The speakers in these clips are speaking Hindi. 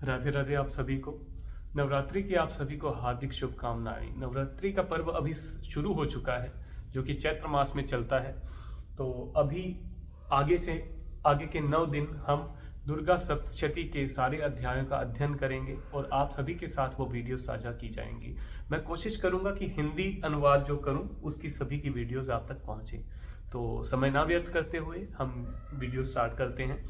राधे राधे आप सभी को। नवरात्रि की आप सभी को हार्दिक शुभकामनाएं। नवरात्रि का पर्व अभी शुरू हो चुका है, जो कि चैत्र मास में चलता है। तो अभी आगे से आगे के 9 दिन हम दुर्गा सप्तशती के सारे अध्यायों का अध्ययन करेंगे और आप सभी के साथ वो वीडियो साझा की जाएंगी। मैं कोशिश करूंगा कि हिंदी अनुवाद जो करूं उसकी सभी की वीडियोस आप तक पहुंचे। तो समय ना व्यर्थ करते हुए हम वीडियो स्टार्ट करते हैं।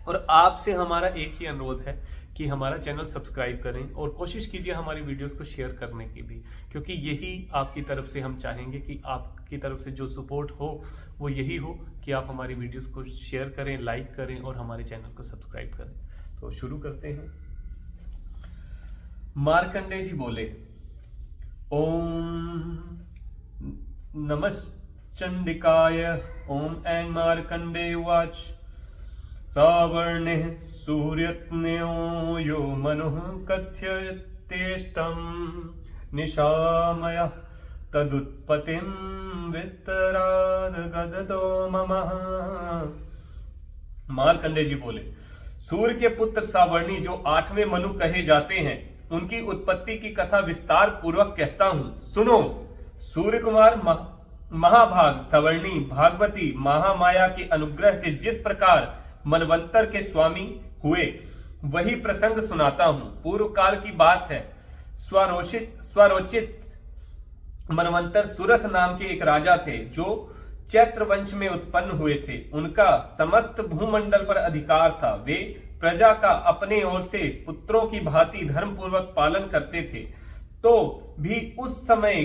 और आपसे हमारा एक ही अनुरोध है कि हमारा चैनल सब्सक्राइब करें और कोशिश कीजिए हमारी वीडियोस को शेयर करने की भी, क्योंकि यही आपकी तरफ से हम चाहेंगे कि आपकी तरफ से जो सपोर्ट हो वो यही हो कि आप हमारी वीडियोस को शेयर करें, लाइक करें और हमारे चैनल को सब्सक्राइब करें। तो शुरू करते हैं। मार्कंडे जी बोले, ओम नमश्चंडिकाय। ओम एंड मार्कंडे उवाच, सावर्णिः सूर्यत्न्यो यो मनुः कथयत्येष्टं निशामयः तदुत्पत्तिं विस्तराद गदतो मम। मार्कंडे जी बोले, सूर्य के पुत्र सावर्णी जो 8वें मनु कहे जाते हैं, उनकी उत्पत्ति की कथा विस्तार पूर्वक कहता हूं, सुनो। सूर्य कुमार महाभाग सवर्णी भागवती महामाया के अनुग्रह से जिस प्रकार मनवंतर के स्वामी हुए, वही प्रसंग सुनाता हूं। पूर्व काल की बात है। स्वरोचित मनवंतर सुरथ नाम के एक राजा थे, जो चैत्र वंश में उत्पन्न हुए थे। उनका समस्त भूमंडल पर अधिकार था। वे प्रजा का अपने ओर से पुत्रों की भांति धर्म पूर्वक पालन करते थे। तो भी उस समय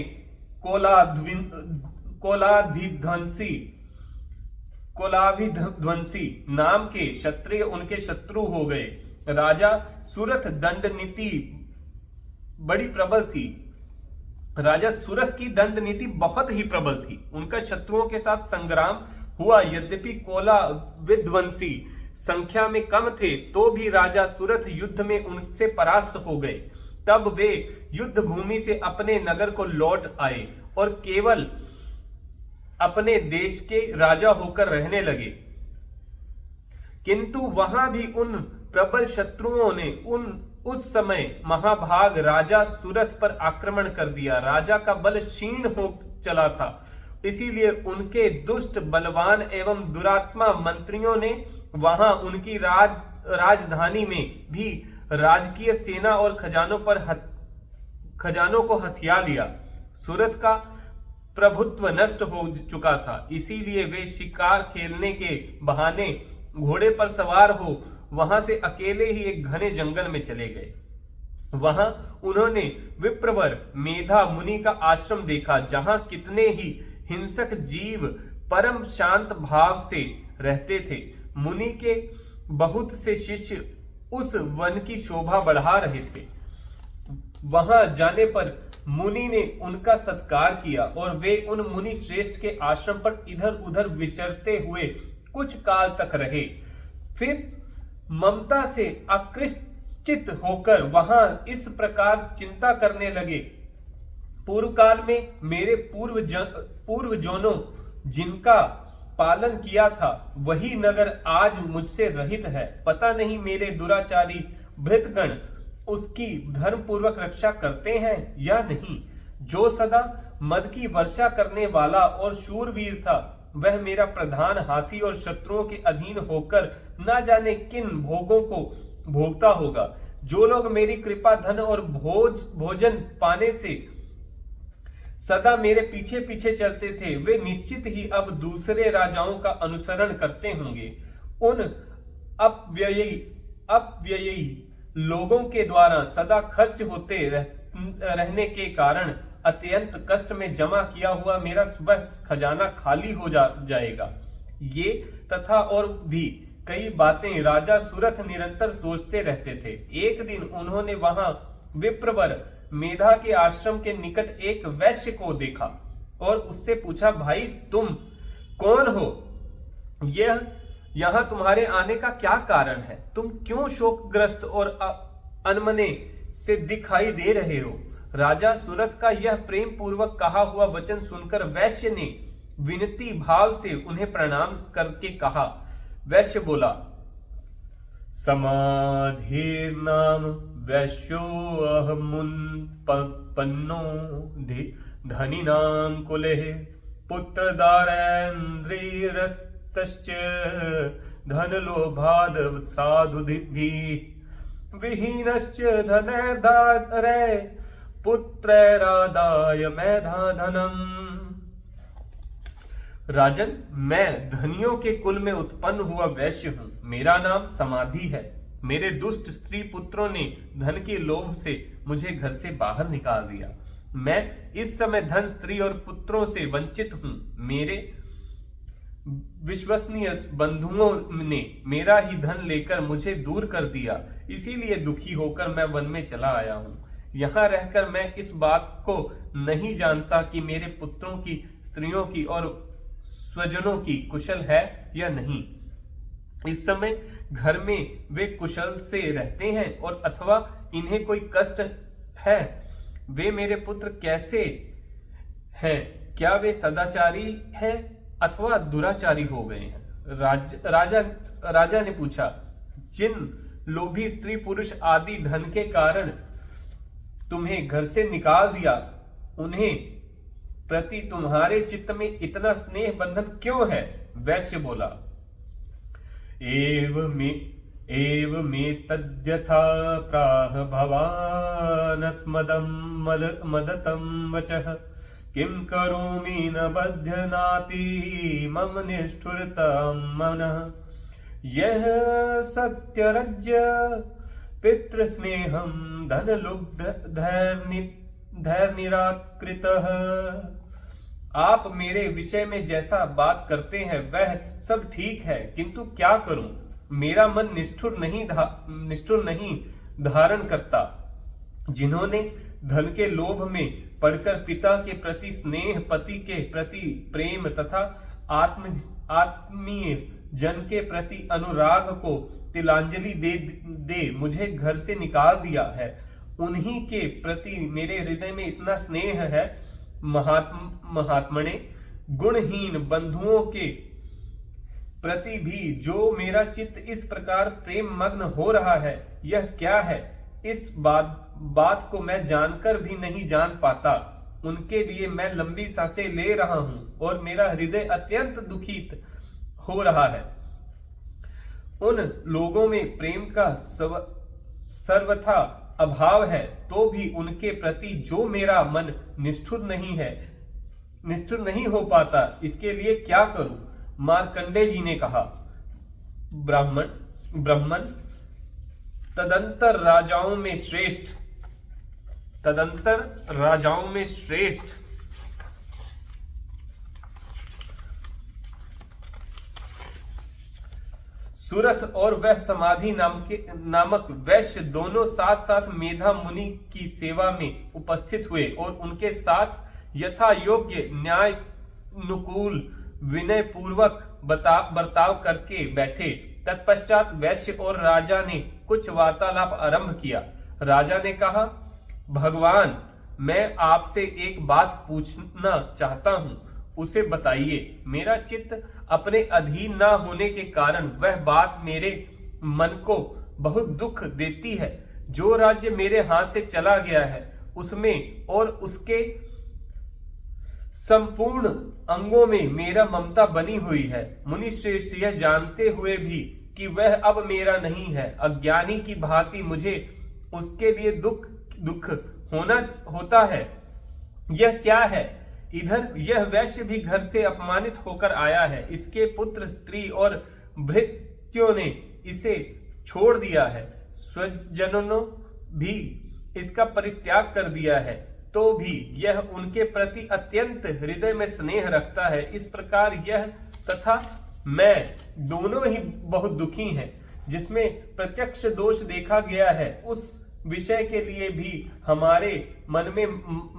कोलाभिध्वंसी नाम के क्षत्रिय उनके शत्रु हो गए। राजा सुरथ दंड नीति बड़ी प्रबल थी। राजा सुरथ की दंड नीति बहुत ही प्रबल थी। उनका शत्रुओं के साथ संग्राम हुआ। यद्यपि कोलाभिध्वंसी संख्या में कम थे, तो भी राजा सुरथ युद्ध में उनसे परास्त हो गए। तब वे युद्ध भूमि से अपने नगर को लौट आए और केवल अपने देश के राजा होकर रहने लगे। किंतु वहां भी उन प्रबल शत्रुओं ने उस समय महाभाग राजा सुरथ पर आक्रमण कर दिया। राजा का बल क्षीण हो चला था, इसीलिए उनके दुष्ट बलवान एवं दुरात्मा मंत्रियों ने वहां उनकी राजधानी में भी राजकीय सेना और खजानों को हथिया लिया। सुरथ का प्रभुत्व नष्ट हो चुका था, इसीलिए वे शिकार खेलने के बहाने घोड़े पर सवार हो वहां से अकेले ही एक घने जंगल में चले गए। वहां उन्होंने विप्रवर मेधा मुनि का आश्रम देखा, जहां कितने ही हिंसक जीव परम शांत भाव से रहते थे। मुनि के बहुत से शिष्य उस वन की शोभा बढ़ा रहे थे। वहां जाने पर मुनि ने उनका सत्कार किया और वे उन मुनि श्रेष्ठ के आश्रम पर इधर उधर विचरते हुए कुछ काल तक रहे। फिर ममता से आकृष्टित होकर वहां इस प्रकार चिंता करने लगे, पूर्व काल में मेरे पूर्वजों जिनका पालन किया था, वही नगर आज मुझसे रहित है। पता नहीं मेरे दुराचारी भृतगण उसकी धर्म पूर्वक रक्षा करते हैं या नहीं। जो सदा मद की वर्षा करने वाला और शूरवीर था, वह मेरा प्रधान हाथी और शत्रुओं के अधीन होकर ना जाने किन भोगों को भोगता होगा। जो लोग मेरी कृपा धन और भोजन पाने से सदा मेरे पीछे पीछे चलते थे, वे निश्चित ही अब दूसरे राजाओं का अनुसरण करते होंगे। उन अपव्ययी लोगों के द्वारा सदा खर्च होते रहने के कारण अत्यंत कष्ट में जमा किया हुआ मेरा बस खजाना खाली हो जाएगा। ये तथा और भी कई बातें राजा सुरथ निरंतर सोचते रहते थे। एक दिन उन्होंने वहां विप्रवर मेधा के आश्रम के निकट एक वैश्य को देखा और उससे पूछा, भाई तुम कौन हो? यहां तुम्हारे आने का क्या कारण है? तुम क्यों शोकग्रस्त और अनमने से दिखाई दे रहे हो? राजा सुरथ का यह प्रेम पूर्वक कहा हुआ वचन सुनकर वैश्य ने विनती भाव से उन्हें प्रणाम करके कहा। वैश्य बोला, समाधिर्नाम वैश्योऽहमुत्पन्नो धनिनां कुले पुत्रदारेन्द्रियस्तश्च धनलोभाद् साधुभिः विहीनश्च धनैर्धारे पुत्रैरादाय मेधा धनम्। राजन, मैं धनियों के कुल में उत्पन्न हुआ वैश्य हूं। मेरा नाम समाधि है। मेरे दुष्ट स्त्री पुत्रों ने धन के लोभ से मुझे घर से बाहर निकाल दिया। मैं इस समय धन, स्त्री और पुत्रों से वंचित हूं। मेरे विश्वसनीय बंधुओं ने मेरा ही धन लेकर मुझे दूर कर दिया। इसीलिए दुखी होकर मैं वन में चला आया हूं। यहाँ रहकर मैं इस बात को नहीं जानता कि मेरे पुत्रों की, स्त्रियों की और स्वजनों की कुशल है या नहीं। इस समय घर में वे कुशल से रहते हैं और अथवा इन्हें कोई कष्ट है। वे मेरे पुत्र कैसे हैं? क्या वे सदाचारी हैं अथवा दुराचारी हो गए हैं? राजा ने पूछा, जिन लोभी स्त्री पुरुष आदि धन के कारण तुम्हें घर से निकाल दिया, उन्हें प्रति तुम्हारे चित्त में इतना स्नेह बंधन क्यों है? वैश्य बोला, एव में तद्यथा प्राह भवानस्मदं मदतं वचः किं करोमि न बध्यनाति मम निष्ठुरतां मनः। यह सत्यरज्य पितृस्नेहं धनलुब्ध धैर्यनिराकृतः। आप मेरे विषय में जैसा बात करते हैं वह सब ठीक है, किंतु क्या करूं? मेरा मन निष्ठुर नहीं धारण करता। जिन्होंने धन के लोभ में पड़कर पिता के प्रति स्नेह, पति के प्रति प्रेम तथा आत्मीय जन के प्रति अनुराग को तिलांजलि दे मुझे घर से निकाल दिया है, उन्हीं के प्रति मेरे हृदय में इतना स्नेह है। महात्मने, गुणहीन बंधुओं के प्रति भी जो मेरा चित्त इस प्रकार प्रेम मग्न हो रहा है, यह क्या है? इस बात को मैं जानकर भी नहीं जान पाता। उनके लिए मैं लंबी सांसें ले रहा हूं और मेरा हृदय अत्यंत दुखित हो रहा है। उन लोगों में प्रेम का सर्वथा अभाव है, तो भी उनके प्रति जो मेरा मन निष्ठुर नहीं हो पाता, इसके लिए क्या करूं? मार्कंडेय जी ने कहा, ब्राह्मण तदंतर राजाओं में श्रेष्ठ सुरथ और वह समाधि नामक वैश्य दोनों साथ साथ मेधा मुनि की सेवा में उपस्थित हुए और उनके साथ यथा योग्य न्यायानुकूल विनय पूर्वक बर्ताव करके बैठे। तत्पश्चात वैश्य और राजा ने कुछ वार्तालाप आरंभ किया। राजा ने कहा, भगवान, मैं आपसे एक बात पूछना चाहता हूं, उसे बताइए। मेरा चित्त अपने अधीन ना होने के कारण वह बात मेरे मन को बहुत दुख देती है। जो राज्य मेरे हाथ से चला गया है, उसमें और उसके संपूर्ण अंगों में मेरा ममता बनी हुई है। मुनि श्रेष्ठ, यह जानते हुए भी कि वह अब मेरा नहीं है, अज्ञानी की भांति मुझे उसके लिए दुख होता है। यह क्या है? इधर यह वैश्य भी घर से अपमानित होकर आया है। इसके पुत्र, स्त्री और भृत्यों ने इसे छोड़ दिया है। स्वजनों भी इसका परित्याग कर दिया है, तो भी यह उनके प्रति अत्यंत हृदय में स्नेह रखता है। इस प्रकार यह तथा मैं दोनों ही बहुत दुखी हैं। जिसमें प्रत्यक्ष दोष देखा गया है, उस विषय के लिए भी हमारे मन में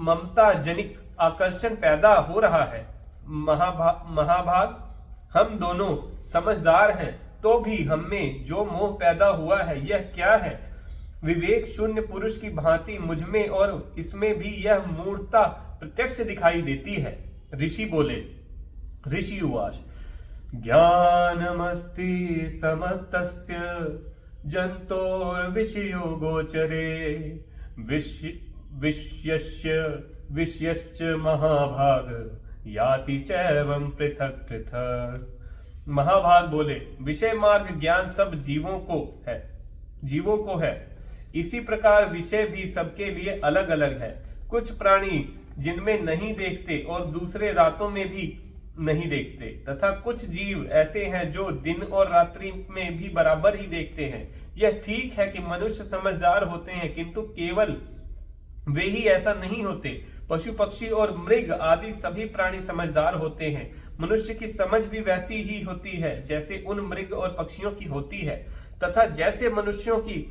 ममता जनित आकर्षण पैदा हो रहा है। महाभाग, हम दोनों समझदार हैं, तो भी हमें जो मोह पैदा हुआ है, यह क्या है? विवेक शून्य पुरुष की भांति मुझमें और इसमें भी यह मूर्खता प्रत्यक्ष दिखाई देती है। ऋषि बोले, ऋषि उवाच, ज्ञानमस्ति समस्तस्य जन्तोर्विषयो गोचरे विषयश्च महाभाग याति चैवं पृथक पृथक। महाभाग बोले, विषय मार्ग ज्ञान सब जीवों को है, इसी प्रकार विषय भी सबके लिए अलग अलग है। कुछ प्राणी जिनमें नहीं देखते और दूसरे रातों में भी नहीं देखते, तथा कुछ जीव ऐसे हैं जो दिन और रात्रि में भी बराबर ही देखते हैं। यह ठीक है कि मनुष्य समझदार होते हैं, किंतु केवल वे ही ऐसा नहीं होते। पशु पक्षी और मृग आदि सभी प्राणी समझदार होते हैं। मनुष्य की समझ भी वैसी ही होती है जैसे उन मृग और पक्षियों की होती है, तथा जैसे मनुष्यों की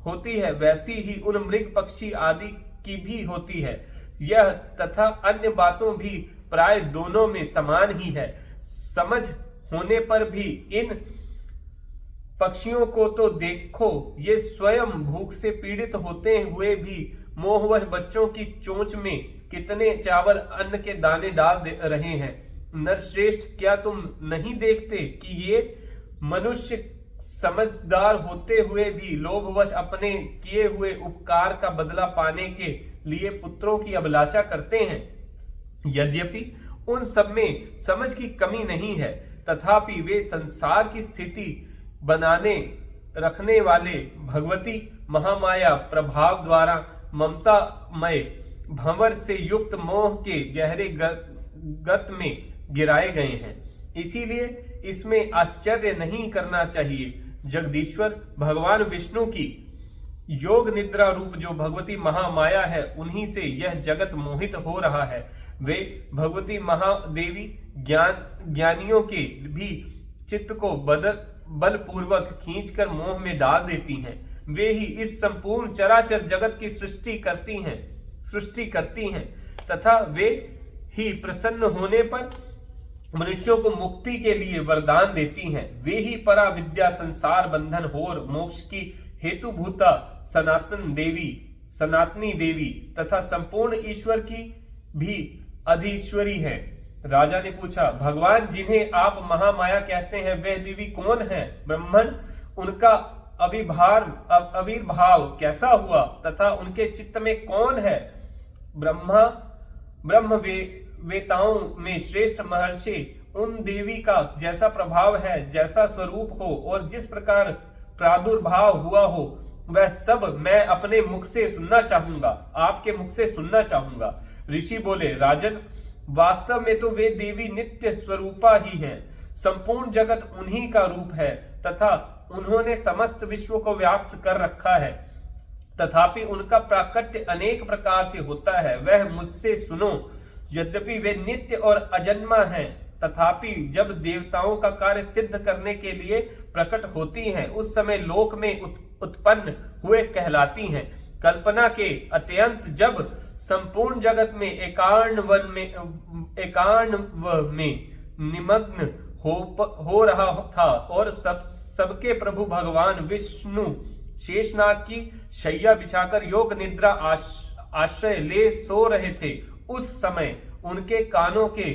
होती है वैसी ही उन मृग पक्षी आदि की भी होती है। यह तथा अन्य बातों भी प्राय दोनों में समान ही है। समझ होने पर भी इन पक्षियों को तो देखो, ये स्वयं भूख से पीड़ित होते हुए भी मोहवश बच्चों की चोंच में कितने चावल अन्न के दाने डाल दे रहे हैं। नरश्रेष्ठ, क्या तुम नहीं देखते कि ये मनुष्य समझदार होते हुए भी लोभवश अपने किए हुए उपकार का बदला पाने के लिए पुत्रों की अभिलाषा करते हैं? यद्यपि उन सब में समझ की कमी नहीं है, तथापि वे संसार की स्थिति बनाने रखने वाले भगवती महामाया प्रभाव द्वारा ममतामय भंवर से युक्त मोह के गहरे गर्त में गिराए गए हैं। इसीलिए इसमें आश्चर्य नहीं करना चाहिए। जगदीश्वर भगवान विष्णु की योग निद्रा रूप जो भगवती महामाया है, उन्हीं से यह जगत मोहित हो रहा है। वे भगवती महादेवी ज्ञानियों के भी चित्त को बलपूर्वक खींचकर मोह में डाल देती हैं। वे ही इस संपूर्ण चराचर जगत की सृष्टि करती हैं तथा वे ही प्रसन्न होने पर मनुष्यों को मुक्ति के लिए वरदान देती हैं। वे ही परा विद्या, संसार बंधन और मोक्ष की हेतुभूता सनातनी देवी तथा संपूर्ण ईश्वर की भी अधीश्वरी है। राजा ने पूछा, भगवान जिन्हें आप महामाया कहते हैं वह देवी कौन है? ब्राह्मण, उनका आविर्भाव कैसा हुआ तथा उनके चित्त में कौन है? ब्रह्म वेताओं में श्रेष्ठ महर्षि, उन देवी का जैसा प्रभाव है, जैसा स्वरूप हो और जिस प्रकार प्रादुर्भाव हुआ हो, वह सब मैं अपने मुख से सुनना चाहूंगा, आपके मुख से सुनना चाहूंगा। ऋषि बोले, राजन, वास्तव में तो वे देवी नित्य स्वरूपा ही हैं। संपूर्ण जगत उन्हीं का रूप है तथा उन्होंने समस्त विश्व को व्याप्त कर रखा है। तथापि उनका प्राकट्य अनेक प्रकार से होता है, वह मुझसे सुनो। यद्यपि वे नित्य और अजन्मा हैं, तथापि जब देवताओं का कार्य सिद्ध करने के लिए प्रकट होती हैं, उस समय लोक में उत्पन्न हुए कहलाती हैं। कल्पना के अत्यंत जब संपूर्ण जगत में एकार्णव में निमग्न हो रहा था और सबके प्रभु भगवान विष्णु शेषनाग की शैया बिछाकर योग निद्रा आश्रय ले सो रहे थे, उस समय उनके कानों के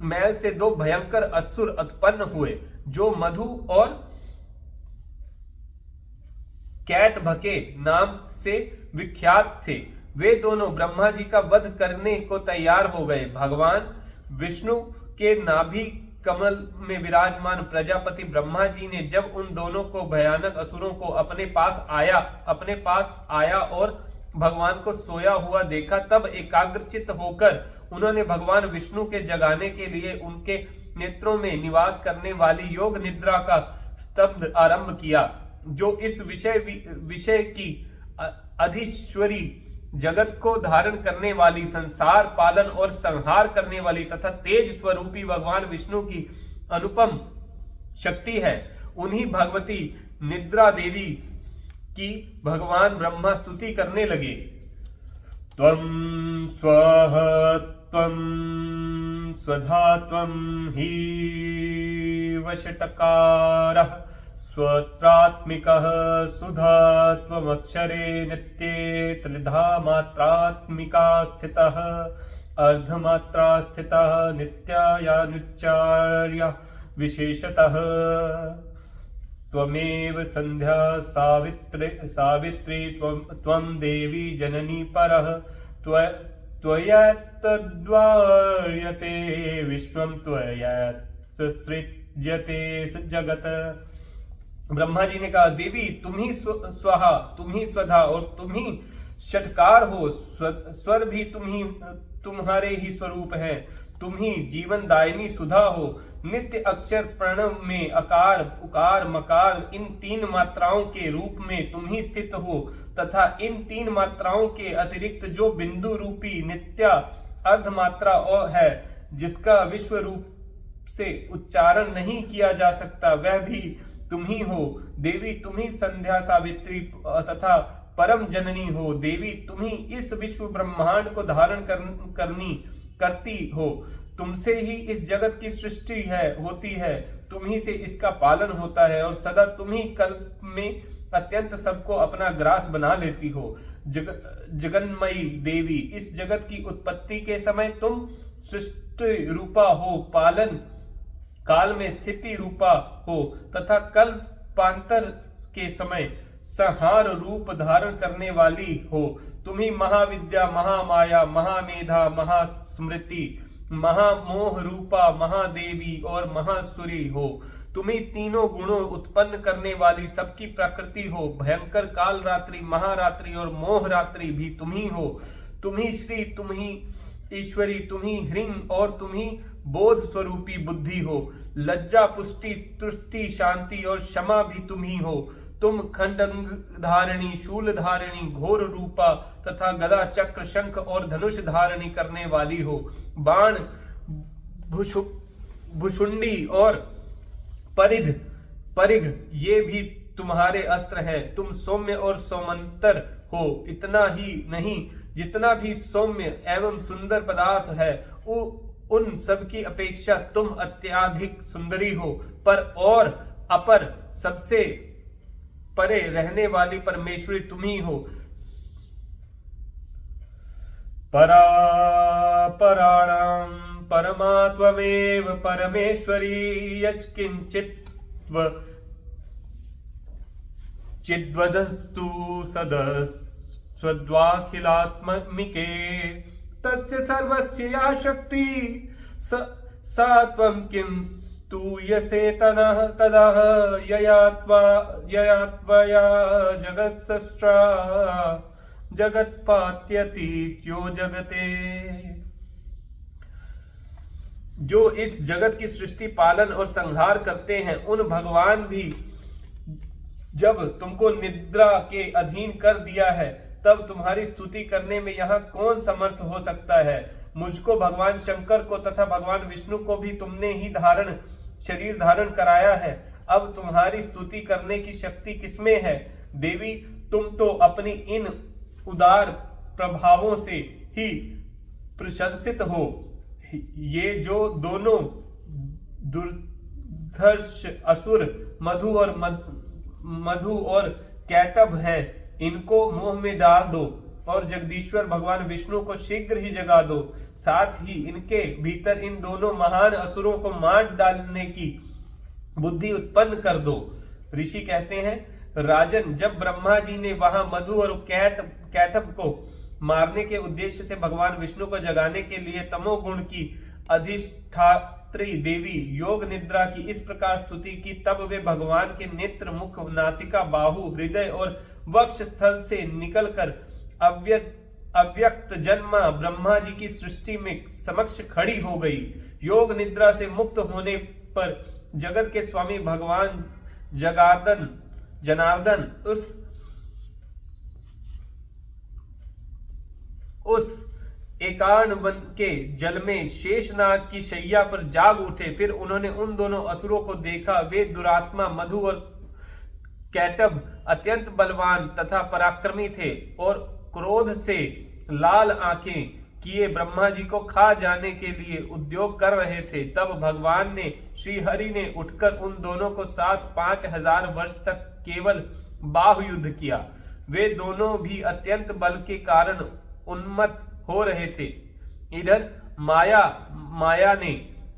मैल से दो भयंकर असुर उत्पन्न हुए, जो मधु और कैटभके नाम से विख्यात थे। वे दोनों ब्रह्मा जी का वध करने को तैयार हो गए। भगवान विष्णु के नाभि कमल में विराजमान प्रजापति ब्रह्मा जी ने जब उन दोनों को भयानक असुरों को अपने पास आया और भगवान को सोया हुआ देखा, तब एकाग्रचित्त होकर उन्होंने भगवान विष्णु के जगाने के लिए उनके नेत्रों में निवास करने वाली योग निद्रा का स्तंभ आरंभ किया, जो इस विषय की अधीश्वरी, जगत को धारण करने वाली, संसार पालन और संहार करने वाली तथा तेज स्वरूपी भगवान विष्णु की अनुपम शक्ति है। उन्हीं भगवती निद्रा देवी की भगवान ब्रह्मा स्तुति करने लगे। त्वं स्वः त्वं स्वधा त्वं हि वषटकारः स्वत्रात्मिकः सुधा त्वमक्षरे नित्ये त्रिधा मात्रात्मिका स्थितः अर्धमात्रा स्थितः नित्यायानुच्चार्य विशेषतः। त्वमेव संध्या सावित्री त्वं देवी जननी परः त्वया तद्वार्यते विश्वं त्वया सृज्यते जगत। ब्रह्मा जी ने कहा, देवी तुम ही स्वाहा, तुम ही स्वधा और तुम ही षटकार हो। स्वर भी तुम्हारे ही स्वरूप है। तुम ही जीवन दायिनी सुधा हो। नित्य अक्षर प्रणव में अकार उकार मकार इन तीन मात्राओं के रूप में तुम ही स्थित हो तथा इन तीन मात्राओं के अतिरिक्त जो बिंदु रूपी नित्या अर्ध मात्रा और है जिसका विश्व रूप से उच्चारण नहीं किया जा सकता, वह भी तुम ही हो। देवी तुम ही संध्या सावित्री तथा परम जननी हो। देवी तुम ही इस विश्व ब्रह्मांड को धारण करती हो। तुमसे ही इस जगत की सृष्टि होती है। तुम ही से इसका पालन होता है और सदा तुम ही कल्प में अत्यंत सबको अपना ग्रास बना लेती हो। जगन्मयी देवी, इस जगत की उत्पत्ति के समय तुम सृष्टि रूपा हो, पालन काल में स्थिति रूपा हो तथा कल्पांतर के समय संहार रूप धारण करने वाली हो। तुम ही महाविद्या, महामाया, महामेधा, महास्मृति, महामोह रूपा, महादेवी और महासुरी हो। तुम ही तीनों गुणों उत्पन्न करने वाली सबकी प्रकृति हो। भयंकर काल रात्रि, महारात्रि और मोह रात्रि भी तुम ही हो। तुम ही श्री, तुम ही ईश्वरी, तुम ही ह्रीं और तुम ही बोध स्वरूपी बुद्धि हो। लज्जा, पुष्टि, तुष्टि, शांति और क्षमा भी तुम ही हो। तुम खंडंग धारिणी, शूल धारिणी, घोर रूपा तथा गदा, चक्र, शंख और धनुष धारिणी करने वाली हो। बाण, भुषुंडी और परिघ ये भी तुम्हारे अस्त्र हैं। तुम सौम्य और सौमंतर हो। इतना ही नहीं, जितना भी सौम्य एवं सुंदर पदार्थ है उन सब की अपेक्षा तुम अत्यधिक सुंदरी हो। पर और अपर सबसे परे रहने वाली परमेश्वरी तुम ही हो। परा पराणां परमात्ममेव परमेश्वरी यत्किंचित्व चिद्वदस्तु सदस्वद्वाखिलात्मिके तस्य सर्वस्य या शक्ति सा त्वं किं स्तूयसे तदः यया त्वया जगत्सृष्टा जगत्पात्यतीत्यो जगते। जो इस जगत की सृष्टि, पालन और संहार करते हैं, उन भगवान भी जब तुमको निद्रा के अधीन कर दिया है तब तुम्हारी स्तुति करने में यहाँ कौन समर्थ हो सकता है। मुझको, भगवान शंकर को तथा भगवान विष्णु को भी तुमने ही शरीर धारण कराया है। अब तुम्हारी स्तुति करने की शक्ति किसमें है। देवी तुम तो अपनी इन उदार प्रभावों से ही प्रशंसित हो। ये जो दोनों दुर्धर्ष असुर मधु और कैटभ है, इनको मोह में डाल दो और जगदीश्वर भगवान विष्णु को शीघ्र ही जगा दो। साथ ही इनके भीतर इन दोनों महान असुरों को मार डालने की बुद्धि उत्पन्न कर दो। ऋषि कहते हैं, राजन, जब ब्रह्मा जी ने वहां मधु और कैटभ को मारने के उद्देश्य से भगवान विष्णु को जगाने के लिए तमोगुण की अधिष्ठात्री देवी योग निद्रा की इस प्रकार स्तुति की, तब वे भगवान के नेत्र, मुख, नासिका, बाहु, हृदय और वक्ष स्थल से निकलकर अव्यक्त जन्मा ब्रह्मा जी की सृष्टि में समक्ष खड़ी हो गई। योग निद्रा से मुक्त होने पर जगत के स्वामी भगवान जनार्दन उस एकांत वन के जल में शेषनाग की शैया पर जाग उठे। फिर उन्होंने उन दोनों असुरों को देखा। वे दुरात्मा मधु और कैटभ अत्यंत बलवान तथा पराक्रमी थे और क्रोध से लाल आंखें किए ब्रह्मा जी को खा जाने के लिए उद्योग कर रहे थे। तब भगवान ने, श्री हरि ने उठकर उन दोनों को साथ 5000 वर्ष तक केवल बाहु युद्ध किया। वे दोनों भी अत्यंत बल के कारण उन्मत्त हो रहे थे। इधर माया ने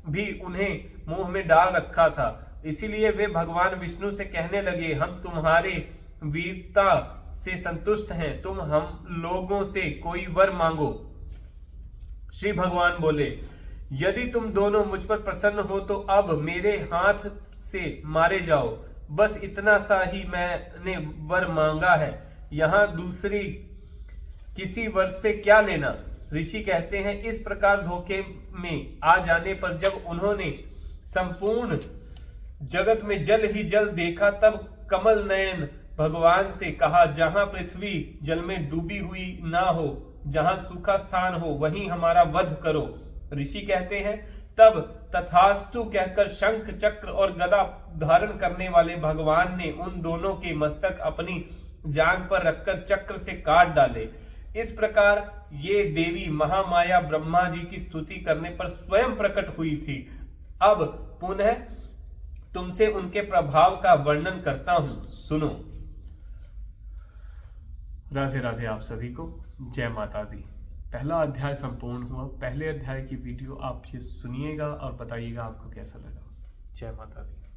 भी उन्हें मुंह में डाल रखा था। इसीलिए वे भगवान विष्णु से कहने लगे, हम तुम्हारे वीरता से संतुष्ट हैं, तुम हम लोगों से कोई वर मांगो। श्री भगवान बोले, यदि तुम दोनों मुझ पर प्रसन्न हो तो अब मेरे हाथ से मारे जाओ, बस इतना सा ही मैंने वर मांगा है, यहाँ दूसरी किसी वर से क्या लेना। ऋषि कहते हैं, इस प्रकार धोखे में आ जाने पर जब उन्होंने संपूर्ण जगत में जल ही जल देखा, तब कमल नयन भगवान से कहा, जहां पृथ्वी जल में डूबी हुई ना हो, जहां सूखा स्थान हो, वहीं हमारा वध करो। ऋषि कहते हैं, तब तथास्तु कहकर शंख चक्र और गदा धारण करने वाले भगवान ने उन दोनों के मस्तक अपनी जांघ पर रखकर चक्र से काट डाले। इस प्रकार ये देवी महामाया ब्रह्मा जी की स्तुति करने पर स्वयं प्रकट हुई थी। अब पुनः तुमसे उनके प्रभाव का वर्णन करता हूं, सुनो। राधे राधे आप सभी को, जय माता दी। पहला अध्याय संपूर्ण हुआ। पहले अध्याय की वीडियो आप ये सुनिएगा और बताइएगा आपको कैसा लगा। जय माता दी।